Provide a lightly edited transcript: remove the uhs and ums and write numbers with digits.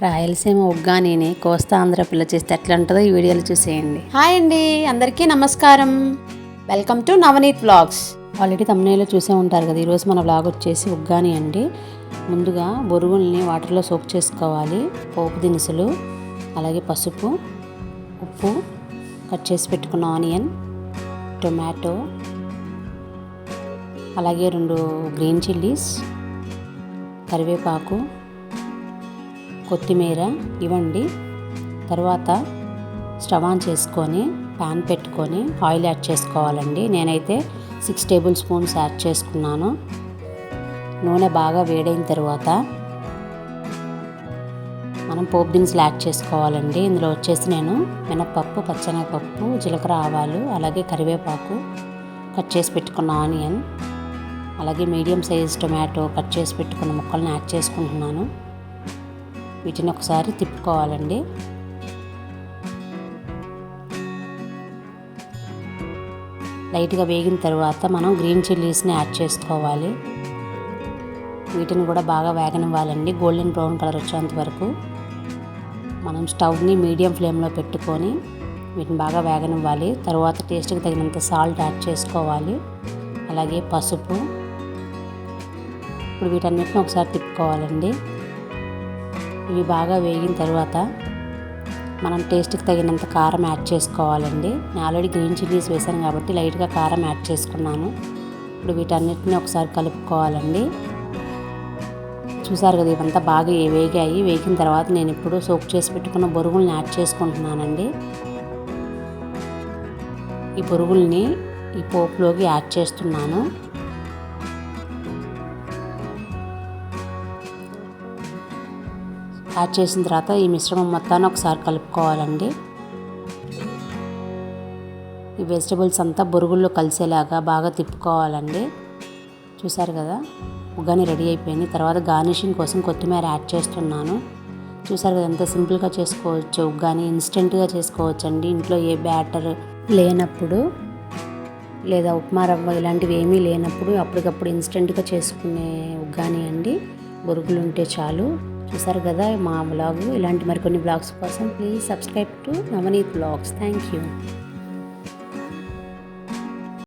రాయలసీమ ఉగ్గానిని కోస్తా ఆంధ్ర పిల్ల చేస్తే ఎట్లా ఉంటుందో ఈ వీడియోలో చూసేయండి. హాయ్ అండి, అందరికీ నమస్కారం. Welcome to Navneet vlogs. Already తమ్మునేలో చూసే ఉంటారు కదా. ఈరోజు మన వ్లాగ్ వచ్చేసి ఉగ్గాని అండి. ముందుగా బొరుగుల్ని వాటర్లో సోక్ చేసుకోవాలి. పోపు దినుసులు, అలాగే పసుపు, ఉప్పు, కట్ చేసి పెట్టుకున్న ఆనియన్, టొమాటో, అలాగే 2 గ్రీన్ చిల్లీస్, కరివేపాకు, కొత్తిమీర ఇవ్వండి. తర్వాత స్టవ్ ఆన్ చేసుకొని ప్యాన్ పెట్టుకొని ఆయిల్ యాడ్ చేసుకోవాలండి. నేనైతే 6 టేబుల్ స్పూన్స్ యాడ్ చేసుకున్నాను. నూనె బాగా వేడైన తర్వాత మనం పోపు దినుసులు యాడ్ చేసుకోవాలండి. ఇందులో వచ్చేసి నేను మినపప్పు, పచ్చెనగపప్పు, జీలకర్ర, ఆవాలు, అలాగే కరివేపాకు, కట్ చేసి పెట్టుకున్న ఆనియన్, అలాగే మీడియం సైజ్ టొమాటో కట్ చేసి పెట్టుకున్న ముక్కలను యాడ్ చేసుకుంటున్నాను. వీటిని ఒకసారి తిప్పుకోవాలండి. లైట్గా వేగిన తర్వాత మనం గ్రీన్ చిల్లీస్ని యాడ్ చేసుకోవాలి. వీటిని కూడా బాగా వేగనివ్వాలండి. గోల్డెన్ బ్రౌన్ కలర్ వచ్చేంత వరకు మనం స్టవ్ని మీడియం ఫ్లేమ్లో పెట్టుకొని వీటిని బాగా వేగనివ్వాలి. తర్వాత టేస్ట్కి తగినంత సాల్ట్ యాడ్ చేసుకోవాలి, అలాగే పసుపు. ఇప్పుడు వీటన్నిటిని ఒకసారి తిప్పుకోవాలండి. ఇవి బాగా వేగిన తర్వాత మనం టేస్ట్కి తగినంత కారం యాడ్ చేసుకోవాలండి. నేను ఆల్రెడీ గ్రీన్ చిల్లీస్ వేసాను కాబట్టి లైట్గా కారం యాడ్ చేసుకున్నాను. ఇప్పుడు వీటన్నిటిని ఒకసారి కలుపుకోవాలండి. చూసారు కదా, ఇవంతా బాగా వేగాయి. వేగిన తర్వాత నేను ఇప్పుడు సోక్ చేసి పెట్టుకున్న బొరుగుల్ని యాడ్ చేసుకుంటున్నానండి. ఈ బొరుగుల్ని ఈ పోపులోకి యాడ్ చేస్తున్నాను. యాడ్ చేసిన తర్వాత ఈ మిశ్రమం మొత్తాన్ని ఒకసారి కలుపుకోవాలండి. ఈ వెజిటబుల్స్ అంతా బొరుగుల్లో కలిసేలాగా బాగా తిప్పుకోవాలండి. చూసారు కదా, ఉగ్గాని రెడీ అయిపోయింది. తర్వాత గార్నిషింగ్ కోసం కొత్తిమీర యాడ్ చేస్తున్నాను. చూసారు కదా, ఎంత సింపుల్గా చేసుకోవచ్చు ఉగ్గాని. ఇన్స్టెంట్గా చేసుకోవచ్చు అండి. ఇంట్లో ఏ బ్యాటర్ లేనప్పుడు లేదా ఉప్మా రవ్వ ఇలాంటివి ఏమీ లేనప్పుడు అప్పటికప్పుడు ఇన్స్టెంట్గా చేసుకునే ఉగ్గాని అండి. బొరుగులు ఉంటే చాలు. చూసారు కదా మా వ్లాగ్. ఇలాంటి మరికొన్ని వ్లాగ్స్ కోసం please subscribe to Navneet vlogs. Thank you.